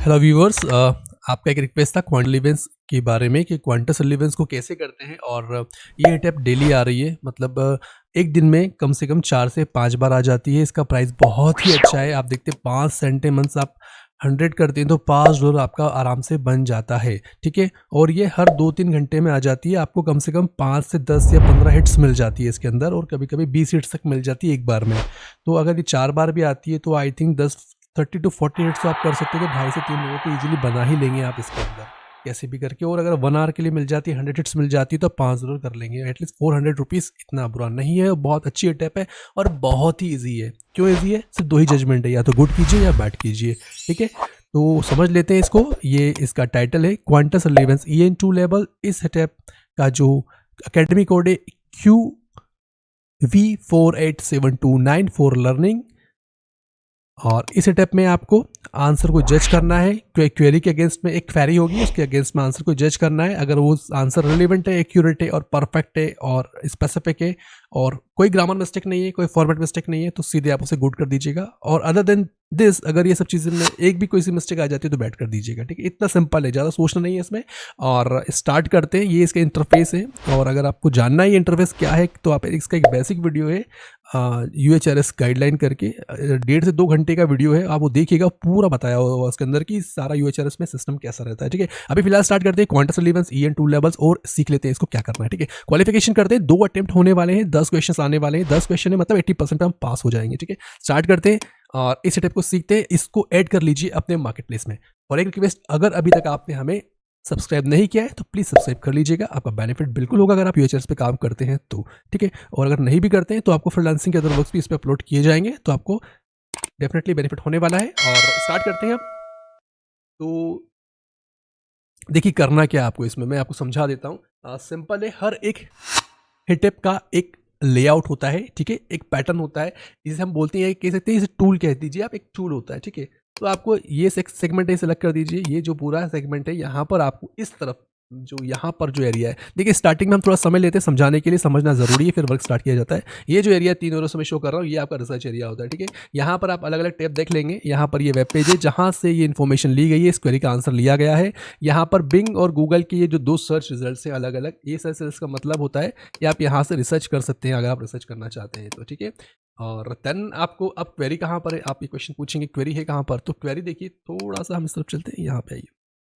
Hello viewers, आपका एक request था क्वांटम रिलेवेंस के बारे में कि क्वांटम रिलेवेंस को कैसे करते हैं। और ये टिप डेली आ रही है, मतलब एक दिन में कम से कम 4 से 5 बार आ जाती है। इसका प्राइस बहुत ही अच्छा है। आप देखते हैं 5 सेंटिमेंट्स आप 100 करते हैं तो $5 आपका आराम से बन जाता है, ठीक है। और ये हर 2-3 घंटे में आ जाती है। आपको कम से कम 5 से 10 या 15 हिट्स मिल जाती है इसके अंदर, और कभी कभी 20 हिट्स तक मिल जाती है एक बार में। तो अगर ये 4 बार भी आती है तो आई थिंक 30 to 40 हिट्स तो आप कर सकते हो, तो 2.5 से 3 लोगों को इजीली बना ही लेंगे आप इसके अंदर कैसे भी करके। और अगर 1 आवर के लिए मिल जाती है, 100 हिट्स मिल जाती है तो $5 कर लेंगे। एटलीस्ट 400 रुपीज़ इतना बुरा नहीं है, बहुत अच्छी टिप है और बहुत ही ईजी है। क्यों ईजी है? सिर्फ 2 ही जजमेंट है, या तो गुड कीजिए या बैड कीजिए, ठीक है। तो समझ लेते हैं इसको। ये इसका टाइटल है क्वांटम रिलेवेंस EN2 लेवल। इस टिप का जो अकेडमी कोड है QV48729 फॉर लर्निंग। और इस स्टेप में आपको आंसर को जज करना है। क्वेरी के अगेंस्ट में एक क्वेरी होगी, उसके अगेंस्ट में आंसर को जज करना है। अगर वो आंसर रिलेवेंट है, एक्यूरेट है और परफेक्ट है और स्पेसिफिक है और कोई ग्रामर मिस्टेक नहीं है, कोई फॉर्मेट मिस्टेक नहीं है, तो सीधे आप उसे गुड कर दीजिएगा। और अदर देन दिस, अगर ये सब चीज़ें में एक भी कोई सी मिस्टेक आ जाती है तो बैड कर दीजिएगा, ठीक है। इतना सिंपल है, ज़्यादा सोचना नहीं है इसमें। और स्टार्ट करते हैं। ये इसका इंटरफेस है, और अगर आपको जानना है ये इंटरफेस क्या है तो आप इसका एक बेसिक वीडियो है UHRS गाइडलाइन करके, 1.5 से 2 घंटे का वीडियो है। आप वो देखिएगा, पूरा बताया हुआ उसके अंदर कि सारा UHRS में सिस्टम कैसा रहता है, ठीक है। अभी फिलहाल स्टार्ट करते हैं क्वांटम रिलेवेंस EN2 लेवल्स और सीख लेते हैं इसको क्या करना है, ठीक है। क्वालिफिकेशन करते हैं। 2 अटेम्प्ट होने वाले हैं, 10 क्वेश्चन आने वाले हैं। 10 क्वेश्चन है मतलब 80% हम पास हो जाएंगे, ठीक है। स्टार्ट करते हैं और इस स्टेप को सीखते हैं। इसको ऐड कर लीजिए अपने मार्केट प्लेस में। और एक रिक्वेस्ट, अगर अभी तक आपने हमें सब्सक्राइब नहीं किया है तो प्लीज़ सब्सक्राइब कर लीजिएगा। आपका बेनिफिट बिल्कुल होगा अगर आप UHRS पे काम करते हैं तो, ठीक है। और अगर नहीं भी करते हैं तो आपको फ्रीलांसिंग के अदर वर्क्स भी इस पर अपलोड किए जाएंगे, तो आपको डेफिनेटली बेनिफिट होने वाला है। और स्टार्ट करते हैं अब। तो देखिए करना क्या है आपको इसमें, मैं आपको समझा देता हूँ। सिंपल है। हर एक हिटअप का एक लेआउट होता है, ठीक है, एक पैटर्न होता है, जिसे हम बोलते हैं, कह सकते हैं, इसे टूल कह दीजिए आप। एक टूल होता है, ठीक है। तो आपको ये सेगमेंट है, सेलेक्ट कर दीजिए। ये जो पूरा सेगमेंट है, यहाँ पर आपको इस तरफ जो यहाँ पर जो एरिया है, देखिए स्टार्टिंग में हम थोड़ा समय लेते हैं समझाने के लिए, समझना जरूरी है, फिर वर्क स्टार्ट किया जाता है। ये जो एरिया 3 से मैं शो कर रहा हूँ, ये आपका रिसर्च एरिया होता है, ठीक है। यहाँ पर आप अलग अलग टैब देख लेंगे। यहाँ पर ये वेब पेज है जहाँ से ये इन्फॉर्मेशन ली गई है, इस क्वेरी का आंसर लिया गया है। यहाँ पर बिंग और गूगल के ये जो 2 सर्च रिजल्ट हैं अलग अलग, ये सर्च रिजल्ट का मतलब होता है कि आप यहाँ से रिसर्च कर सकते हैं अगर आप रिसर्च करना चाहते हैं तो, ठीक है। और देन आपको अब क्वेरी कहाँ पर है, आप ये क्वेश्चन पूछेंगे क्वेरी है कहाँ पर। तो क्वेरी देखिए, थोड़ा सा हम इस तरफ चलते हैं, यहाँ पे आइए।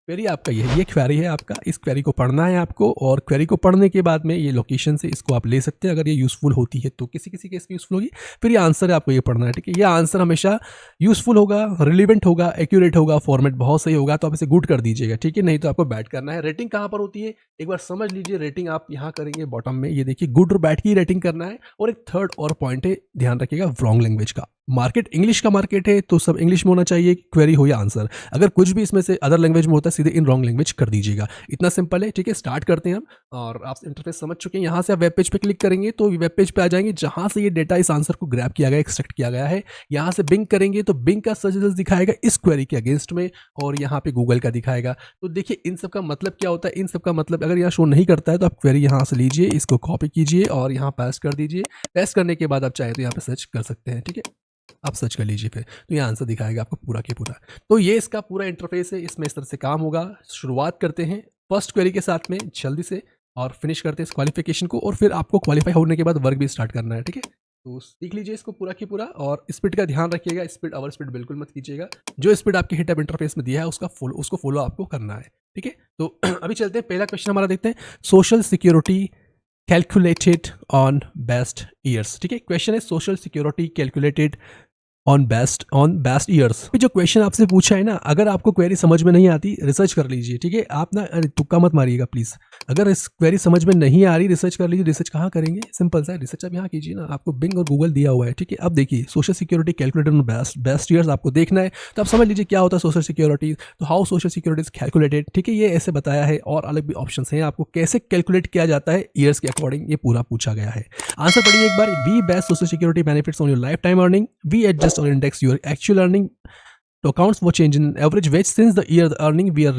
क्वेरी आपका ये क्वेरी है आपका। इस क्वेरी को पढ़ना है आपको, और क्वेरी को पढ़ने के बाद में ये लोकेशन से इसको आप ले सकते हैं। अगर ये यूज़फुल होती है तो किसी किसी केस में यूज़फुल होगी। फिर ये आंसर है, आपको ये पढ़ना है, ठीक है। ये आंसर हमेशा यूज़फुल होगा, रिलेवेंट होगा, एक्यूरेट होगा, फॉर्मेट बहुत सही होगा, तो आप इसे गुड कर दीजिएगा, ठीक है। नहीं तो आपको बैड करना है। रेटिंग कहाँ पर होती है एक बार समझ लीजिए। रेटिंग आप यहाँ करेंगे बॉटम में, ये देखिए गुड और बैड की रेटिंग करना है। और एक थर्ड और पॉइंट है, ध्यान रखिएगा, रॉन्ग लैंग्वेज का। मार्केट इंग्लिश का मार्केट है तो सब इंग्लिश में होना चाहिए, क्वेरी हो या आंसर। अगर कुछ भी इसमें से अदर लैंग्वेज में होता है, सीधे इन रॉन्ग लैंग्वेज कर दीजिएगा। इतना सिंपल है, ठीक है। स्टार्ट करते हैं हम। और आप इंटरफेस समझ चुके हैं। यहाँ से आप वेब पेज पे क्लिक करेंगे तो वेब पेज पे आ जाएंगे जहाँ से ये डेटा, इस आंसर को ग्रैब किया गया, एक्सट्रैक्ट किया गया है। यहाँ से बिंग करेंगे तो बिंग का सर्च रिजल्ट दिखाएगा इस क्वेरी के अगेंस्ट में, और यहाँ पे गूगल का दिखाएगा। तो देखिए इन सब का मतलब क्या होता है। इन सब का मतलब अगर यहाँ शो नहीं करता है तो आप क्वेरी यहाँ से लीजिए, इसको कॉपी कीजिए और यहाँ पेस्ट कर दीजिए। पेस्ट करने के बाद आप चाहे तो यहाँ पे सर्च कर सकते हैं, ठीक है। आप सर्च कर लीजिए, फिर तो ये आंसर दिखाएगा आपको पूरा के पूरा। तो ये इसका पूरा इंटरफेस है, इसमें इस तरह से काम होगा। शुरुआत करते हैं फर्स्ट क्वेरी के साथ में जल्दी से, और फिनिश करते हैं इस क्वालिफिकेशन को। और फिर आपको क्वालिफाई होने के बाद वर्क भी स्टार्ट करना है, ठीक है। तो सीख लीजिए इसको पूरा की पूरा। और स्पीड का ध्यान रखिएगा, स्पीड ओवर स्पीड बिल्कुल मत कीजिएगा। जो स्पीड आपके हिटअप इंटरफेस में दिया है उसको फॉलो आपको करना है, ठीक है। तो अभी चलते हैं, पहला क्वेश्चन हमारा देखते हैं। Social security calculated on best years, ठीक है। क्वेश्चन है social security calculated on best years. जो क्वेश्चन आपसे पूछा है ना, अगर आपको क्वेरी समझ में नहीं आती, रिसर्च कर लीजिए, ठीक है। आप ना तुक्का मत मारिएगा प्लीज़। अगर इस क्वेरी समझ में नहीं आ रही, रिसर्च कर लीजिए। रिसर्च कहाँ करेंगे? सिंपल सा है, रिसर्च आप यहाँ कीजिए ना। आपको बिंग और गूगल दिया हुआ है, ठीक है। अब देखिए social security calculated on best years आपको देखना है। तो आप समझ लीजिए क्या होता है सोशल सिक्योरिटी। तो how social security is calculated, ठीक है, ये ऐसे बताया है। और अलग भी ऑप्शन हैं, आपको कैसे कैलकुलेट किया जाता है ईयर्स के अकॉर्डिंग, ये पूरा पूछा गया है। आंसर पढ़िए एक बार। We best social security benefits on your life time earning. We adjust और index your actual earning to accounts for change in average wage since the year the earning we are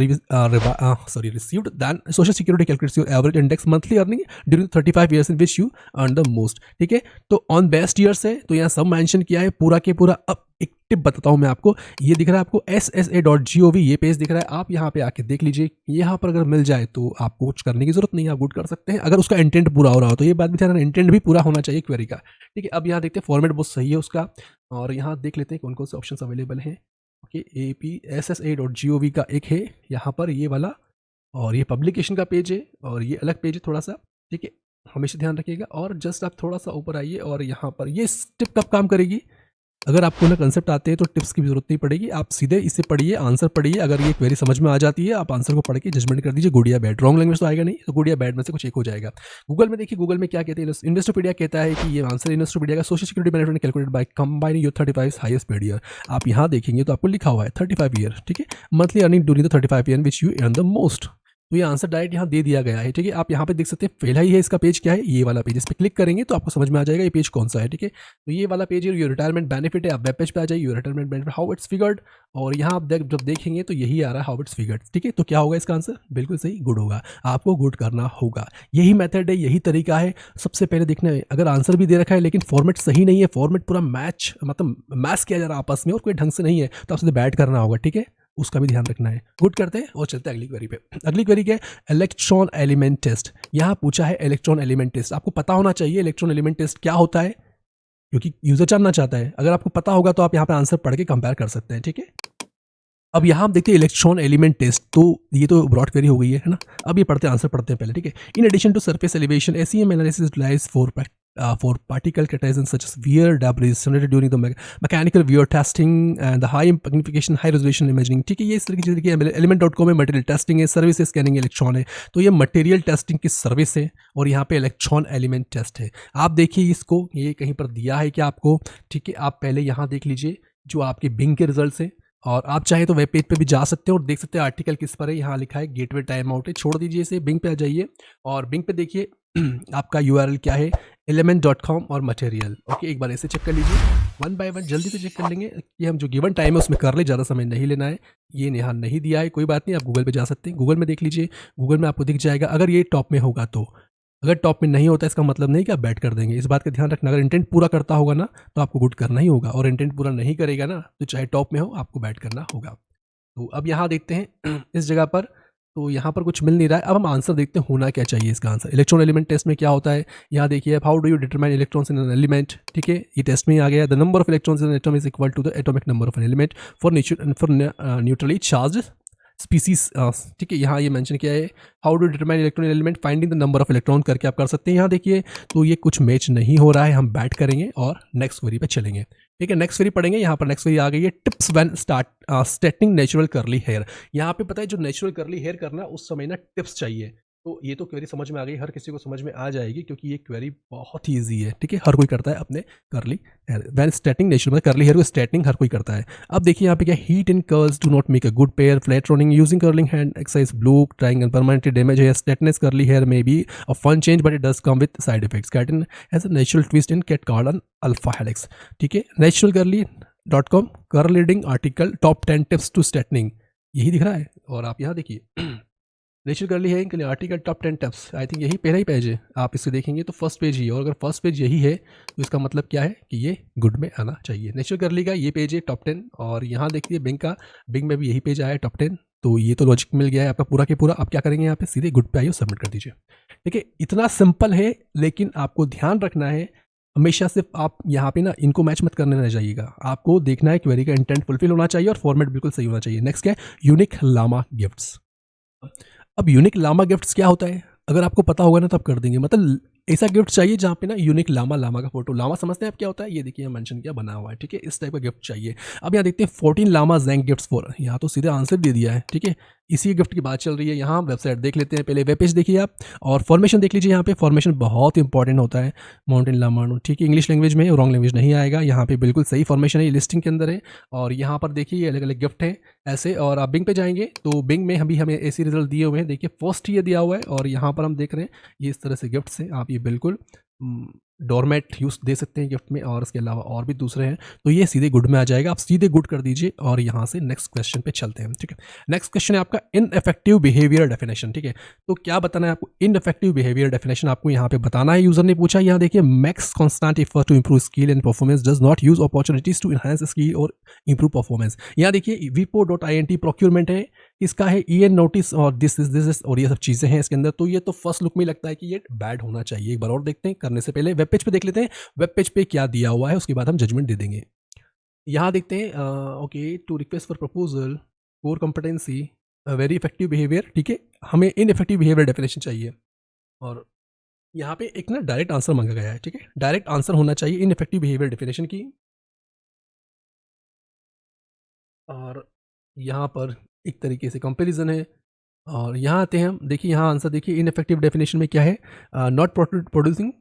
received. Then social security calculates your average index monthly earning during 35 years in which you earn the most, ठीक है। तो on best years है, तो यहाँ सब mention किया है पूरा के पूरा। अब एक टिप बताता हूँ मैं आपको। ये दिख रहा है आपको ssa.gov, ये पेज दिख रहा है, आप यहाँ पे आके देख लीजिए। यहाँ पर अगर मिल जाए तो आपको कुछ करने की जरूरत नहीं है, आप गुड कर सकते हैं अगर उसका इंटेंट पूरा हो रहा हो तो। ये बात भी ध्यान, इंटेंट भी पूरा होना चाहिए क्वेरी का, ठीक है। अब यहाँ देखते हैं फॉर्मेट बहुत सही है उसका, और यहाँ देख लेते हैं कौन कौन से ऑप्शन अवेलेबल हैं। ओके, APSSA.gov का एक है यहाँ पर ये वाला, और ये पब्लिकेशन का पेज है और ये अलग पेज है थोड़ा सा, ठीक है, हमेशा ध्यान रखिएगा। और जस्ट आप थोड़ा सा ऊपर आइए और यहाँ पर ये टिप कब काम करेगी, अगर आपको ना कंसेप्ट आते हैं तो टिप्स की भी जरूरत नहीं पड़ेगी, आप सीधे इसे पढ़िए, आंसर पढ़िए। अगर ये क्वेरी समझ में आ जाती है आप आंसर को पढ़ के जजमेंट कर दीजिए, गुड या बैड। रॉन्ग लैंग्वेज तो आएगा नहीं, तो गुड या बैड में से कुछ एक हो जाएगा। गूगल में देखिए, गूगल में क्या कहते हैं, इन्वेस्टोपीडिया कहता है कि ये आंसर इन्वेस्टोपीडिया का social security benefit calculated by combining your 35 highest paid year. आप यहाँ देखेंगे तो आपको लिखा हुआ है 35 ईयर, ठीक है, monthly earning during the 35 year which you earn the most. तो ये आंसर डायरेक्ट यहाँ दे दिया गया है, ठीक है। आप यहाँ पे देख सकते हैं पहला ही है इसका पेज, क्या है, ये वाला पेज। इस पर क्लिक करेंगे तो आपको समझ में आ जाएगा ये पेज कौन सा है, ठीक है। तो ये वाला पेज है, ये रिटायरमेंट बेनिफिट है। आप वेब पेज पे आ जाइए, ये retirement benefit how it's figured, और यहाँ आप जब देखेंगे तो यही आ रहा है हाउ इट्स फिगर्ड, ठीक है। तो क्या होगा इसका आंसर, बिल्कुल सही, गुड होगा। आपको गुड करना होगा, यही मेथड है, यही तरीका है। सबसे पहले देखना है, अगर आंसर भी दे रखा है लेकिन फॉर्मेट सही नहीं है, फॉर्मेट पूरा मैच मतलब मैच किया जा रहा है आपस में और कोई ढंग से नहीं है, तो आपसे बैड करना होगा, ठीक है, उसका भी ध्यान रखना है। गुड करते हैं और चलते हैं अगली क्वेरी पे। अगली क्वेरी क्या है, इलेक्ट्रॉन एलिमेंट टेस्ट। यहाँ पूछा है इलेक्ट्रॉन एलिमेंट टेस्ट, आपको पता होना चाहिए इलेक्ट्रॉन एलिमेंट टेस्ट क्या होता है, क्योंकि यूजर जानना चाहता है। अगर आपको पता होगा तो आप यहाँ पे आंसर पढ़ के कंपेयर कर सकते हैं, ठीक है। अब यहाँ हम देखते हैं इलेक्ट्रॉन एलिमेंट टेस्ट, तो ये तो ब्रॉड क्वेरी हो गई है ना। अब ये पढ़ते हैं, आंसर पढ़ते हैं पहले, ठीक है। In addition to surface elevation, SEM analysis utilise for particle cations such as wear debris generated during the mechanical wear testing and the high magnification high resolution imaging, ठीक है। ये इस तरीके की element.com में मटेरियल टेस्टिंग है, service scanning electron है, तो ये मटेरियल टेस्टिंग की सर्विस है और यहाँ पे इलेक्ट्रॉन एलिमेंट टेस्ट है। आप देखिए इसको, ये कहीं पर दिया है क्या आपको, ठीक है। आप पहले यहाँ देख लीजिए जो आपके बिंग के रिजल्ट है, और आप चाहे तो वेब पेज पे भी जा सकते हैं और देख सकते हैं आर्टिकल किस पर है। यहाँ लिखा है गेटवे टाइम आउट है, छोड़ दीजिए इसे, बिंग पे आ जाइए और बिंग पे देखिए आपका URL क्या है, element.com और मटेरियल। ओके, एक बार ऐसे चेक कर लीजिए, वन बाय वन जल्दी से चेक कर लेंगे कि हम जो गिवन टाइम है उसमें कर ले, ज़्यादा समय नहीं लेना है। ये यहाँ नहीं दिया है, कोई बात नहीं, आप गूगल पे जा सकते हैं, गूगल में देख लीजिए, गूगल में आपको दिख जाएगा। अगर ये टॉप में होगा तो, अगर टॉप में नहीं होता इसका मतलब नहीं कि आप बैड कर देंगे, इस बात का ध्यान रखना। अगर इंटेंट पूरा करता होगा ना तो आपको गुड करना ही होगा, और इंटेंट पूरा नहीं करेगा ना तो चाहे टॉप में हो आपको बैड करना होगा। तो अब यहाँ देखते हैं इस जगह पर, तो यहाँ पर कुछ मिल नहीं रहा है। अब हम आंसर देखते हैं होना क्या चाहिए इसका आंसर। इलेक्ट्रॉन एलिमेंट टेस्ट में क्या होता है, यहाँ देखिए, how do you determine electrons in an element, ठीक है, ये टेस्ट में आ गया। The number of electrons in an atom is equal to the atomic number of an element for neutrally charge species, ठीक है। यहाँ ये मेंशन किया है, how to determine electron element finding the number of electron करके आप कर सकते हैं। यहाँ देखिए, तो ये कुछ मैच नहीं हो रहा है, हम बैट करेंगे और नेक्स्ट क्वेरी पे चलेंगे, ठीक है। नेक्स्ट क्वेरी पढ़ेंगे, यहाँ पर नेक्स्ट क्वेरी आ गई है, tips when straightening natural curly hair. यहाँ पे पता है जो नेचुरल कर्ली हेयर करना उस समय ना टिप्स चाहिए, तो ये तो क्वेरी समझ में आ गई, हर किसी को समझ में आ जाएगी क्योंकि ये क्वेरी बहुत ही ईजी है, ठीक है। हर कोई करता है अपने curly hair, when straightening natural, curly hair को स्ट्रेटनिंग हर कोई करता है। अब देखिए यहाँ पे क्या, heat and curls do not make a good pair, flat ironing using curling hand exercise blue trying and permanently damage hair, straightness curly hair may be a fun change but it does come with side effects, keratin has a natural twist in cat called an alpha helix, ठीक है। naturalcurly.com curl reading article top 10 tips to straightening, यही दिख रहा है। और आप यहाँ देखिए नेचुरल कर्ली हेयर के लिए article top 10 tips, I think यही पहला ही पेज है, आप इसे देखेंगे तो फर्स्ट पेज ही है, और अगर फर्स्ट पेज यही है तो इसका मतलब क्या है कि ये गुड में आना चाहिए। नेचुरल कर्ली का ये पेज है टॉप 10, और यहाँ देखिए बिंग का, बिंग में भी यही पेज आया है टॉप 10, तो ये तो लॉजिक मिल गया है आपका पूरा के पूरा। आप क्या करेंगे, यहाँ पे सीधे गुड पे आइए और सबमिट कर दीजिए, ठीक है। इतना सिंपल है, लेकिन आपको ध्यान रखना है हमेशा सिर्फ आप यहाँ पे ना इनको मैच मत करने ना जाइएगा, आपको देखना है क्वेरी का इंटेंट फुलफिल होना चाहिए और फॉर्मेट बिल्कुल सही होना चाहिए। नेक्स्ट क्या है, यूनिक लामा गिफ्ट्स। अब यूनिक लामा गिफ्ट्स क्या होता है, अगर आपको पता होगा ना तो आप कर देंगे। मतलब ऐसा गिफ्ट चाहिए जहाँ पे ना यूनिक लामा का फोटो, लामा समझते हैं आप क्या होता है, ये देखिए मेंशन किया बना हुआ है, ठीक है, इस टाइप का गिफ्ट चाहिए। अब यहाँ देखते हैं 14 लामा जैंग गिफ्ट्स फॉर, यहाँ तो सीधे आंसर दे दिया है, ठीक है। इसी गिफ्ट की बात चल रही है, यहाँ वेबसाइट देख लेते हैं, पहले वेब पेज देखिए आप, और फॉर्मेशन देख लीजिए। यहाँ पे फॉर्मेशन बहुत इंपॉर्टेंट होता है, माउंटेन लामा, ठीक है, इंग्लिश लैंग्वेज में, रॉन्ग लैंग्वेज नहीं आएगा। यहाँ पे बिल्कुल सही फॉर्मेशन है, ये लिस्टिंग के अंदर है। और यहाँ पर देखिए ये अलग अलग गिफ्ट हैं ऐसे, और आप बिंग पे जाएंगे तो बिंग में अभी हमें ऐसे रिजल्ट दिए हुए हैं, देखिए फर्स्ट ये दिया हुआ है, और यहाँ पर हम देख रहे हैं ये इस तरह से गिफ्ट्स हैं। आप ये बिल्कुल डोरमेट यूज दे सकते हैं गिफ्ट में, और इसके अलावा और भी दूसरे हैं, तो ये सीधे गुड में आ जाएगा। आप सीधे गुड कर दीजिए और यहाँ से नेक्स्ट क्वेश्चन पे चलते हैं। ठीक है, नेक्स्ट क्वेश्चन है आपका इनइफेक्टिव बिहेवियर डेफिनेशन। ठीक है, तो क्या बताना है आपको? इनइफेक्टिव बिहेवियर डेफिनेशन आपको यहाँ पे बताना है। यूजर ने पूछा, यहाँ देखिए, max constant effort to improve skill and performance does not use opportunities to enhance skill और इंप्रूव परफॉर्मेंस। यहाँ देखिए vipo.int प्रोक्यूरमेंट है, इसका है EN नोटिस और दिस और ये सब चीज़ें हैं इसके अंदर। तो ये तो फर्स्ट लुक में लगता है कि ये बैड होना चाहिए। एक बार और देखते हैं, करने से पहले वेब पेज पे देख लेते हैं, वेब पेज पे क्या दिया हुआ है, उसके बाद हम जजमेंट दे देंगे। यहाँ देखते हैं, okay, to request for proposal, core competency, very effective behaviour. ठीक है, हमें इनइफेक्टिव बिहेवियर डेफिनेशन चाहिए, और यहाँ पे एक ना डायरेक्ट आंसर मांगा गया है। ठीक है, डायरेक्ट आंसर होना चाहिए इनइफेक्टिव बिहेवियर डेफिनेशन की। और यहाँ पर एक तरीके से कंपैरिजन है, और यहाँ आते हैं हम, देखिए यहाँ आंसर देखिए, इनइफेक्टिव डेफिनेशन में क्या है, not producing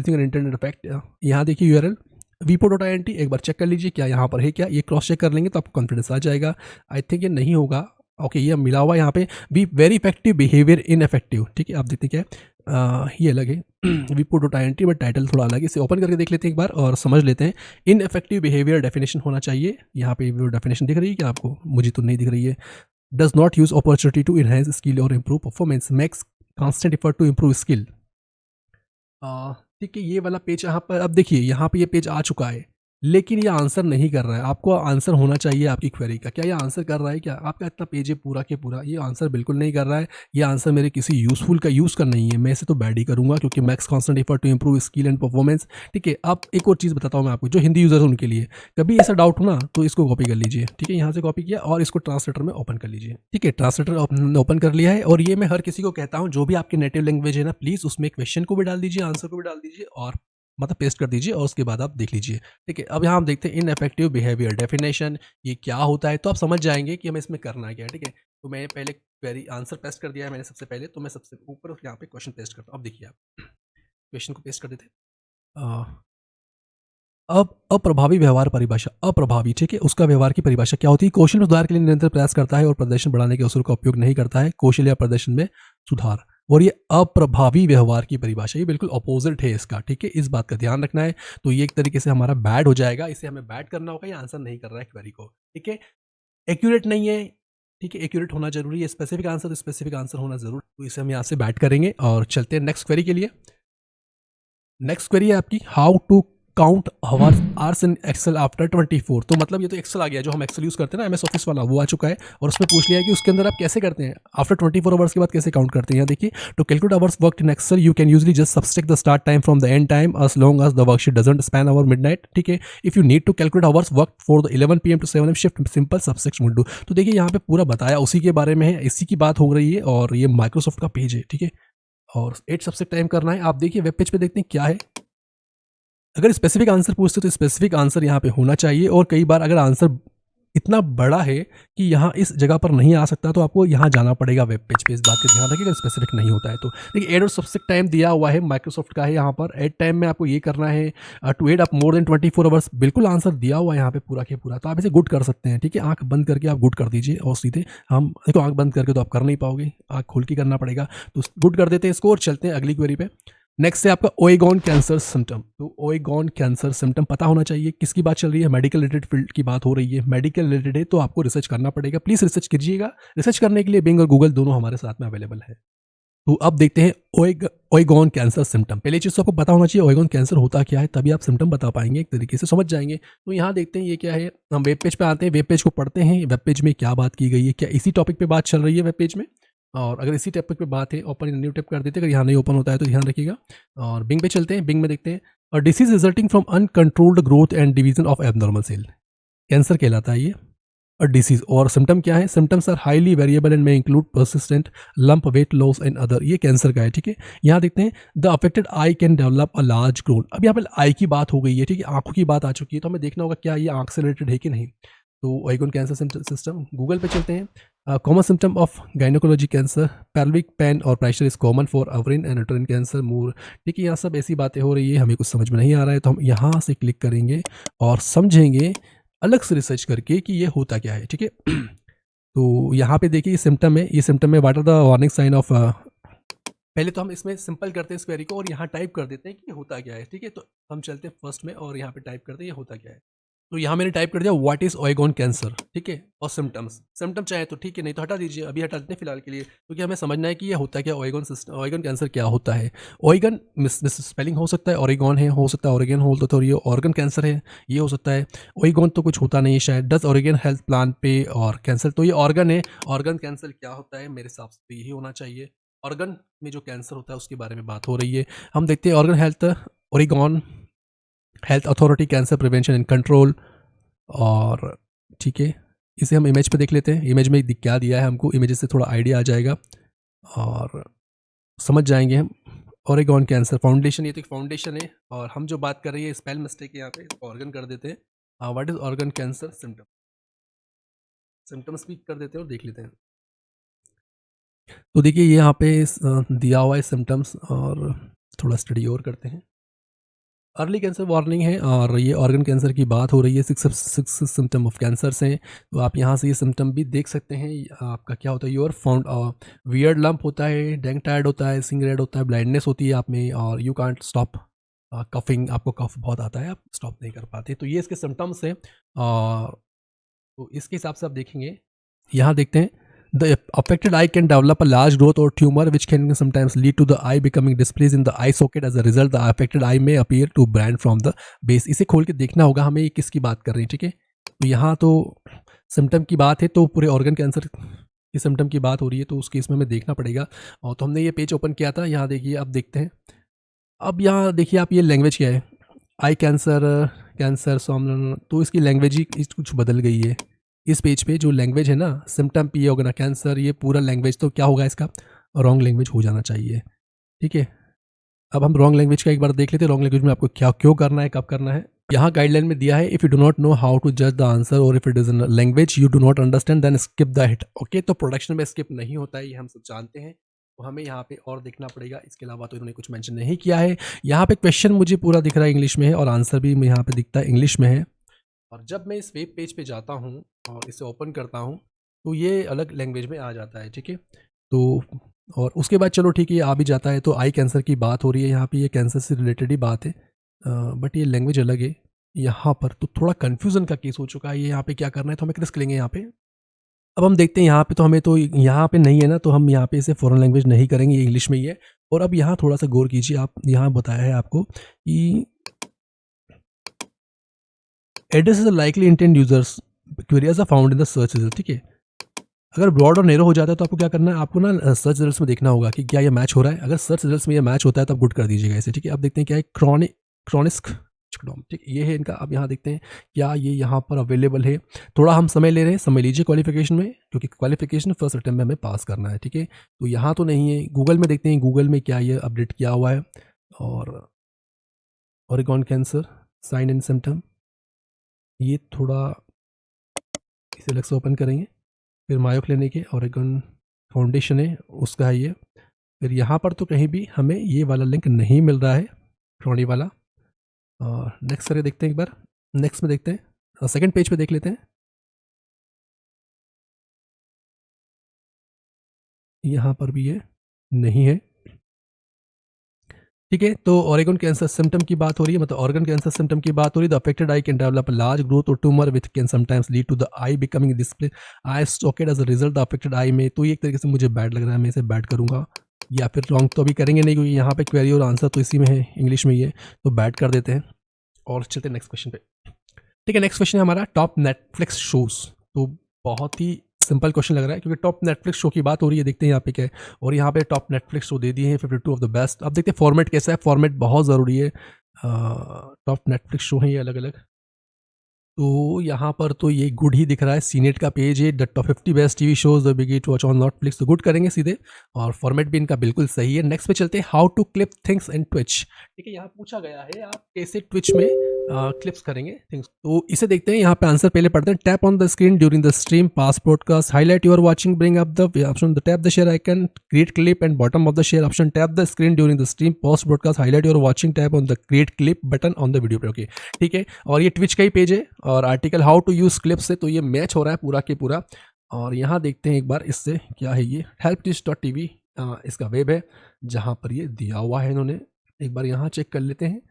an internet effect. यहाँ देखिए URL vipo.int, एक बार चेक कर लीजिए क्या यहाँ पर है क्या, ये क्रॉस चेक कर लेंगे तो आपको कॉन्फिडेंस आ जाएगा। आई थिंक ये नहीं होगा। ओके, ये मिला हुआ यहाँ पे be very effective behaviour ineffective. ठीक है, आप देखते क्या है, ये अलग है vipo.int, बट टाइटल थोड़ा अलग है। इसे ओपन करके देख लेते हैं एक बार और समझ लेते हैं। इनइफेक्टिव बिहेवियर डेफिनेशन होना चाहिए। यहाँ पे डेफिनेशन दिख रही है क्या आपको? मुझे तो नहीं दिख रही है। does not use opportunity to enhance skill or improve performance, makes constant effort to improve skill। ठीक है, ये वाला पेज यहाँ पर, अब देखिए यहाँ पे ये पेज आ चुका है, लेकिन ये आंसर नहीं कर रहा है। आपको आंसर होना चाहिए आपकी क्वेरी का। क्या ये आंसर कर रहा है? क्या आपका इतना पेज है पूरा के पूरा, ये आंसर बिल्कुल नहीं कर रहा है। ये आंसर मेरे किसी यूजफुल का यूज़ का नहीं है, मैं इसे तो बैड ही करूँगा, क्योंकि max constant effort to improve skill and performance. ठीक है, अब एक और चीज़ बताता हूँ मैं आपको, जो हिंदी यूज़र है उनके लिए, कभी ऐसा डाउट हो ना तो इसको कॉपी कर लीजिए। ठीक है, यहाँ से कॉपी किया और इसको ट्रांसलेटर में ओपन कर लीजिए। ठीक है, ट्रांसलेटर ओपन कर लिया है, और ये मैं हर किसी को कहता हूँ, जो भी आपकी नेटिव लैंग्वेज है ना, प्लीज़ उसमें क्वेश्चन को भी डाल दीजिए, आंसर को भी डाल दीजिए, और मतलब पेस्ट कर दीजिए, और उसके बाद आप देख लीजिए। ठीक है, अब यहाँ हम देखते हैं इनइफेक्टिव बिहेवियर डेफिनेशन, ये क्या होता है, तो आप समझ जाएंगे कि हमें इसमें करना क्या है। ठीक है, तो मैं पहले क्वेरी आंसर पेस्ट कर दिया है मैंने सबसे पहले, तो मैं सबसे ऊपर यहाँ पे क्वेश्चन पेस्ट करता हूँ। अब देखिए, आप क्वेश्चन को पेस्ट कर देते हैं। अब अप्रभावी व्यवहार परिभाषा, अप्रभावी, ठीक है, उसका व्यवहार की परिभाषा क्या होती है? कौशल में सुधार के लिए निरंतर प्रयास करता है और प्रदर्शन बढ़ाने के अवसर का उपयोग नहीं करता है, कौशल या प्रदर्शन में सुधार। और ये अप्रभावी व्यवहार की परिभाषा, ये बिल्कुल अपोजिट है इसका। ठीक है, इस बात का ध्यान रखना है। तो ये एक तरीके से हमारा बैड हो जाएगा, इसे हमें बैड करना होगा, ये आंसर नहीं कर रहा है क्वेरी को। ठीक है, एक्यूरेट नहीं है। ठीक है, एक्यूरेट होना जरूरी है, स्पेसिफिक आंसर, तो स्पेसिफिक आंसर होना जरूर, तो इसे हम यहाँ से बैड करेंगे और चलते हैं नेक्स्ट क्वेरी के लिए। नेक्स्ट क्वेरी है आपकी, how to count hours in Excel after 24। तो मतलब ये तो एक्सेल आ गया, जो हम एक्सेल यूज करते हैं ना, MS ऑफिस वाला, वो आ चुका है, और उसमें पूछ लिया है कि उसके अंदर आप कैसे करते हैं, आफ्टर 24 आवर्स के बाद कैसे काउंट करते हैं। यहाँ देखिए, to calculate hours worked in Excel you can usually just subtract the start time from the end time as long as the worksheet doesn't span over midnight। ठीक है, if you need to calculate hours work for the 11 PM to 7 AM shift, simple subtract will do. तो देखिए यहाँ पे पूरा बताया उसी के बारे में है, इसी की बात हो रही है, और ये माइक्रोसॉफ्ट का पेज है। ठीक है, और 8 सब्सट्रैक्ट टाइम करना है। आप देखिए वेब पेज पे देखते हैं क्या है। अगर स्पेसिफिक आंसर पूछते तो स्पेसिफिक आंसर यहाँ पे होना चाहिए, और कई बार अगर आंसर इतना बड़ा है कि यहाँ इस जगह पर नहीं आ सकता, तो आपको यहाँ जाना पड़ेगा वेब पेज पे। इस बात का ध्यान रखिएगा, स्पेसिफिक नहीं होता है तो। देखिए, एड और सब्सट्रैक्ट टाइम दिया हुआ है, माइक्रोसॉफ्ट का है यहाँ पर। एड टाइम में आपको ये करना है, to add up more than 24 hours, बिल्कुल आंसर दिया हुआ है यहाँ पे पूरा के पूरा, तो आप इसे गुड कर सकते हैं। ठीक है, आंख बंद करके आप गुड कर दीजिए, और सीधे हम देखो, आंख बंद करके तो आप कर नहीं पाओगे, आंख खोल के करना पड़ेगा, तो गुड कर देते हैं इसको, और चलते हैं अगली क्वेरी पे। नेक्स्ट है आपका ओएगॉन कैंसर सिम्टम। तो ओएगॉन कैंसर सिम्टम पता होना चाहिए, किसकी बात चल रही है, मेडिकल रिलेटेड फील्ड की बात हो रही है, मेडिकल रिलेटेड है तो आपको रिसर्च करना पड़ेगा। प्लीज़ रिसर्च कीजिएगा, रिसर्च करने के लिए बिंग और गूगल दोनों हमारे साथ में अवेलेबल है। तो अब देखते हैं ओएगॉन कैंसर सिम्टम। पहले चीज़ तो आपको पता होना चाहिए ओएगॉन कैंसर होता क्या है, तभी आप सिम्टम बता पाएंगे, एक तरीके से समझ जाएंगे। तो यहाँ देखते हैं ये क्या है, हम वेब पेज पे आते हैं, वेब पेज को पढ़ते हैं, वेब पेज में क्या बात की गई है, क्या इसी टॉपिक पे बात चल रही है वेब पेज में। और अगर इसी टॉपिक पे बात है, ओपन न्यू टैब कर देते हैं, अगर यहाँ नहीं ओपन होता है तो ध्यान रखिएगा। और बिंग पे चलते हैं, बिंग में देखते हैं, और disease resulting from uncontrolled growth and division of abnormal cell, cancer कहलाता है ये। और डिसीज और सिम्टम क्या है, symptoms are highly variable and में include persistent lump, weight loss and other, ये कैंसर का है। ठीक है, यहाँ देखते हैं, the affected eye can develop a large grown. अब यहाँ पर आई की बात हो गई है, ठीक है, आंखों की बात आ चुकी है, तो हमें देखना होगा क्या ये आंख से रिलेटेड है कि नहीं। तो ओएगॉन कैंसर सिस्टम, गूगल पे चलते हैं। Common symptom of gynaecology cancer, pelvic pain और pressure is common for ovarian and uterine cancer more. ठीक है, यहाँ सब ऐसी बातें हो रही है, हमें कुछ समझ में नहीं आ रहा है, तो हम यहाँ से क्लिक करेंगे और समझेंगे अलग से रिसर्च करके कि ये होता क्या है। ठीक है, तो यहाँ पे देखिए ये सिम्टम है, ये सिम्टम में what are the warning sign of पहले तो हम इसमें सिंपल करते हैं इस क्वेरी को और यहाँ टाइप कर देते हैं कि होता क्या है, ठीक है। तो हम चलते हैं फर्स्ट में और यहाँ पे टाइप करते हैं ये होता क्या है। तो यहाँ मैंने टाइप कर दिया व्हाट इज ओएगोन कैंसर, ठीक है, और सिम्टम चाहे तो ठीक है, नहीं तो हटा दीजिए, अभी हटा देते हैं फिलहाल के लिए, क्योंकि हमें समझना है कि ये होता क्या, ओएगोन कैंसर क्या होता है। ओएगन मिस स्पेलिंग हो सकता है, ओरेगॉन है, हो सकता है ओरेगन हो, तो ये ऑर्गन कैंसर है, ये हो सकता है। ओएगोन तो कुछ होता नहीं है शायद। डज ओरेगन हेल्थ प्लान पे और कैंसर, तो ये ऑर्गन है। ऑर्गन कैंसर क्या होता है, मेरे हिसाब से तो यही होना चाहिए। ऑर्गन में जो कैंसर होता है उसके बारे में बात हो रही है। हम देखते हैं organ health, Oregon health authority cancer prevention and control, और ठीक है, इसे हम इमेज पे देख लेते हैं। इमेज में क्या दिया है हमको, इमेज से थोड़ा आइडिया आ जाएगा और समझ जाएंगे हम। ओरेगॉन कैंसर फाउंडेशन, ये तो एक फाउंडेशन है, और हम जो बात कर रही है स्पेल मिस्टेक है यहाँ पे, ऑर्गन कर देते हैं। What is organ cancer symptoms भी कर देते हैं और देख लेते हैं। तो देखिए ये यहाँ पे दिया हुआ है सिम्टम्स, और थोड़ा स्टडी और करते हैं। अर्ली कैंसर वार्निंग है, और ये ऑर्गन कैंसर की बात हो रही है। सिक्स सिम्टम ऑफ कैंसर्स हैं, तो आप यहाँ से ये सिम्टम भी देख सकते हैं। आपका क्या होता है, योर फाउंड वियर्ड लंप होता है, डेंग टायर्ड होता है, सिंग रेड होता है, ब्लाइंडनेस होती है आप में, और यू कांट स्टॉप कफिंग, आपको कफ बहुत आता है, आप स्टॉप नहीं कर पाते। तो ये इसके सिम्टम्स हैं, तो इसके हिसाब से आप देखेंगे। यहाँ देखते हैं, the affected eye can develop a large growth or tumor which can sometimes lead to the eye becoming displaced in the eye socket. As a result, the affected eye may appear to brand from the base. इसे खोल के देखना होगा हमें, ये किसकी बात कर रही है, ठीक है। तो यहाँ तो सिम्टम की बात है, तो पूरे ऑर्गन कैंसर की सिम्टम की बात हो रही है, तो उस केस में हमें देखना पड़ेगा। और तो हमने ये पेज ओपन किया था, यहाँ देखिए, अब देखते हैं। अब यहाँ देखिए आप, ये लैंग्वेज क्या है, आई कैंसर तो इसकी लैंग्वेज ही कुछ बदल गई है। इस पेज पे जो लैंग्वेज है ना, सिम्टम पी होगा ना, कैंसर, ये पूरा लैंग्वेज तो क्या होगा, इसका रॉन्ग लैंग्वेज हो जाना चाहिए, ठीक है। अब हम रॉन्ग लैंग्वेज का एक बार देख लेते हैं, रॉन्ग लैंग्वेज में आपको क्या क्यों करना है, कब करना है। यहाँ गाइडलाइन में दिया है, if you do not know how to जज द आंसर और if it is in language you do not understand then skip the hit. Okay, तो प्रोडक्शन में स्किप नहीं होता है, ये हम सब जानते हैं, तो हमें यहाँ पे और देखना पड़ेगा। इसके अलावा तो इन्होंने कुछ मेंशन नहीं किया है। यहाँ पे क्वेश्चन मुझे पूरा दिख रहा है इंग्लिश में है, और आंसर भी यहाँ पे दिखता है इंग्लिश में है। और जब मैं इस वेब पेज पे जाता हूँ और इसे ओपन करता हूँ, तो ये अलग लैंग्वेज में आ जाता है, ठीक है। तो और उसके बाद चलो ठीक है, ये आ भी जाता है। तो आई कैंसर की बात हो रही है यहाँ पे, ये कैंसर से रिलेटेड ही बात है, बट ये लैंग्वेज अलग है यहाँ पर, तो थोड़ा कन्फ्यूज़न का केस हो चुका है। ये यहाँ पे क्या करना है, तो हम एक रिस्क लेंगे यहाँ पे। अब हम देखते हैं यहाँ पे, तो हमें तो यहाँ पे नहीं है ना, तो हम यहाँ पे इसे फॉरेन लैंग्वेज नहीं करेंगे, ये इंग्लिश में ही है। और अब यहाँ थोड़ा सा गौर कीजिए आप, यहाँ बताया है आपको कि address is likely intent users queries are found in the search result, ठीक है। अगर ब्रॉड और नेरो हो जाता है तो आपको क्या करना है, आपको ना सर्च रिजल्ट्स में देखना होगा कि क्या ये मैच हो रहा है। अगर सर्च रिजल्ट्स में ये मैच होता है तो आप गुड कर दीजिएगा इसे, ठीक है। अब देखते हैं क्या है, क्रॉनिस्क, ठीक, ये है इनका। अब यहाँ देखते हैं क्या ये यहाँ पर अवेलेबल है। थोड़ा हम समय ले रहे हैं, समय लीजिए क्वालिफिकेशन में, क्योंकि क्वालिफिकेशन फर्स्ट अटेम्प्ट में हमें पास करना है, ठीक है। तो यहाँ तो नहीं है, गूगल में देखते हैं, गूगल में क्या ये अपडेट किया हुआ है। और Oregon cancer sign and symptom, ये थोड़ा इसे अलग से ओपन करेंगे। फिर मायो क्लिनिक है, ओरेगन फाउंडेशन है, उसका है ये। फिर यहाँ पर तो कहीं भी हमें ये वाला लिंक नहीं मिल रहा है, क्रॉनी वाला। और नेक्स्ट करके देखते हैं एक बार, नेक्स्ट में देखते हैं, सेकंड पेज पे देख लेते हैं। यहाँ पर भी ये नहीं है, ठीक है। तो ओरेगन कैंसर सिम्टम की बात हो रही है, मतलब ऑर्गन कैंसर सिम्टम की बात हो रही है। The affected eye can develop large growth और tumour which can sometimes lead to the eye becoming display eye socket as a result the affected eye में। तो ये एक तरीके से मुझे बैड लग रहा है, मैं इसे बैड करूंगा, या फिर रॉन्ग तो अभी करेंगे नहीं, क्योंकि यहाँ पे क्वेरी और आंसर तो इसी में है, इंग्लिश में ही है, तो बैड कर देते हैं और चलते हैं नेक्स्ट क्वेश्चन पे, ठीक है। नेक्स्ट क्वेश्चन है हमारा टॉप नेटफ्लिक्स शोज। तो बहुत ही सिंपल क्वेश्चन लग रहा है, क्योंकि टॉप नेटफ्लिक्स शो की बात हो रही है। देखते हैं यहाँ पे क्या है, और यहाँ पे टॉप नेटफ्लिक्स शो दे दिए हैं 52 ऑफ द बेस्ट। अब देखते हैं फॉर्मेट कैसा है, फॉर्मेट बहुत ज़रूरी है। टॉप नेटफ्लिक्स शो है ये अलग अलग, तो यहाँ पर तो ये गुड ही दिख रहा है। सीनेट का पेज है, the top 50 best TV shows the big to watch on Netflix, तो गुड करेंगे सीधे, और फॉर्मेट भी इनका बिल्कुल सही है। नेक्स्ट पे चलते हैं, how to clip things in Twitch, ठीक है। यहाँ पूछा गया है आप कैसे ट्विच में क्लिप्स करेंगे थिंग्स, तो इसे देखते हैं। यहाँ पे आंसर पहले पढ़ते हैं। Tap on the screen during the stream, pass broadcast, highlight your watching, bring up the option, the tap the share icon, create clip and bottom of the share option, tap the screen during the stream, post broadcast, highlight your watching, tap on the create clip button on the video पे, okay, ठीक है। और ये Twitch का ही page है, और article how to use clips से, तो ये मैच हो रहा है पूरा के पूरा। और यहाँ देखते हैं एक बार इससे क्या है, ये हेल्प टिप्स.tv इसका वेब है जहाँ पर ये दिया हुआ है इन्होंने। एक बार यहाँ चेक कर लेते हैं,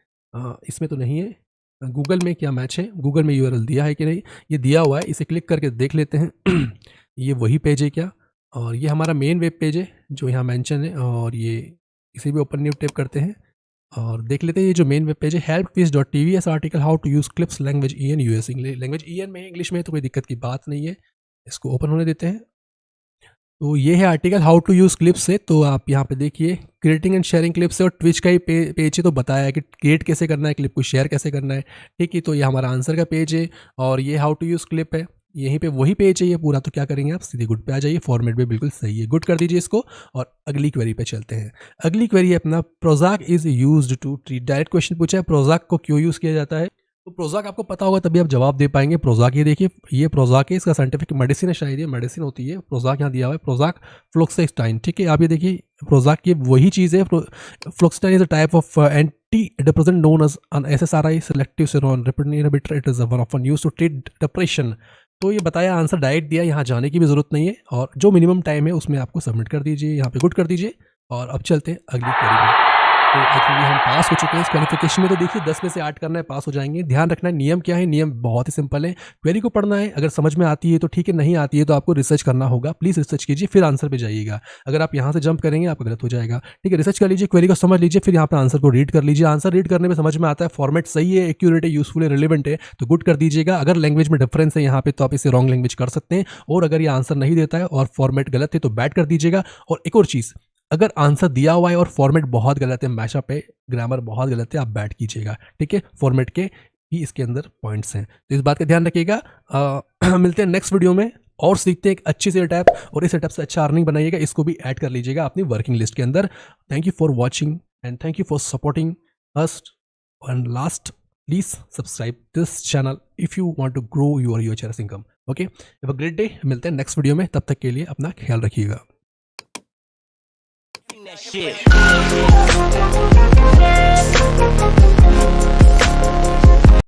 इसमें तो नहीं है। गूगल में क्या मैच है, गूगल में यूआरएल दिया है कि नहीं, ये दिया हुआ है, इसे क्लिक करके देख लेते हैं ये वही पेज है क्या। और ये हमारा मेन वेब पेज है जो यहाँ मेंशन है, और ये इसे भी ओपन न्यू टैप करते हैं और देख लेते हैं ये जो मेन वेब पेज है helpquiz.tv। एस article how to use clips language EN US language EN में, इंग्लिश में तो कोई दिक्कत की बात नहीं है। इसको ओपन होने देते हैं। तो ये है article how to use clips से। तो आप यहाँ पे देखिए क्रिएटिंग एंड शेयरिंग क्लिप्स से, और ट्विच का ही पेज है तो बताया है कि क्रिएट कैसे करना है, क्लिप को शेयर कैसे करना है। ठीक है, तो ये हमारा आंसर का पेज है और ये हाउ टू यूज़ क्लिप है, यहीं पे वही पेज है ये पूरा। तो क्या करेंगे आप, सीधे गुड पे आ जाइए, फॉर्मेट भी बिल्कुल सही है, गुड कर दीजिए इसको और अगली क्वेरी पे चलते हैं। अगली क्वेरी है अपना Prozac is used to treat. Direct question पूछा है प्रोजाक को क्यों यूज़ किया जाता है। तो प्रोजाक आपको पता होगा तभी आप जवाब दे पाएंगे। प्रोजाक, ये देखिए ये प्रोजाक है, इसका साइंटिफिक मेडिसिन है, शायद ये मेडिसिन होती है। प्रोजाक यहाँ दिया हुआ है, प्रोजाक फ्लोक्सेस्टाइन। ठीक है, आप ये देखिए प्रोजाक की वही चीज़ है। Fluoxetine is a type of anti depressant known as an SSRI selective serotonin inhibitor. It is often used to treat depression. तो ये बताया, आंसर डायरेक्ट दिया, यहाँ जाने की भी जरूरत नहीं है। और जो मिनिमम टाइम है उसमें आपको सबमिट कर दीजिए, यहाँ पे गुड कर दीजिए। और अब चलते हैं अगली क्वेरी में। तो एक्चुअली हम पास हो चुके हैं इस क्वालिफिकेशन में। तो देखिए 10 में से 8 करना है, पास हो जाएंगे। ध्यान रखना है नियम क्या है, नियम बहुत ही सिंपल है। क्वेरी को पढ़ना है, अगर समझ में आती है तो ठीक है, नहीं आती है तो आपको रिसर्च करना होगा। प्लीज़ रिसर्च कीजिए फिर आंसर पे जाइएगा। अगर आप यहाँ से जंप करेंगे आपका गलत हो जाएगा। ठीक है, रिसर्च कर लीजिए, क्वेरी को समझ लीजिए, फिर यहाँ पर आंसर को रीड कर लीजिए। आंसर रीड करने में समझ में आता है, फॉर्मेट सही है, एक्यूरेट है, यूजफुल है, रिलेवेंट है तो गुड कर दीजिएगा। अगर लैंग्वेज में डिफरेंस है यहाँ पे तो आप इसे रॉन्ग लैंग्वेज कर सकते हैं। और अगर ये आंसर नहीं देता है और फॉर्मेट गलत है तो बैड कर दीजिएगा। और एक और चीज़, अगर आंसर दिया हुआ है और फॉर्मेट बहुत गलत है, मैशअप है, ग्रामर बहुत गलत है, आप बैड कीजिएगा। ठीक है, फॉर्मेट के भी इसके अंदर पॉइंट्स हैं, तो इस बात का ध्यान रखिएगा। मिलते हैं नेक्स्ट वीडियो में और सीखते हैं एक अच्छी सेट ऐप, और इस सेटअप से अच्छा अर्निंग बनाइएगा, इसको भी ऐड कर लीजिएगा अपनी वर्किंग लिस्ट के अंदर। Thank you for watching and thank you for supporting us. And last, please subscribe this channel if you want to grow your UHRS income. Okay, have a great day. मिलते हैं next video में, तब तक के लिए अपना ख्याल रखिएगा। That shit.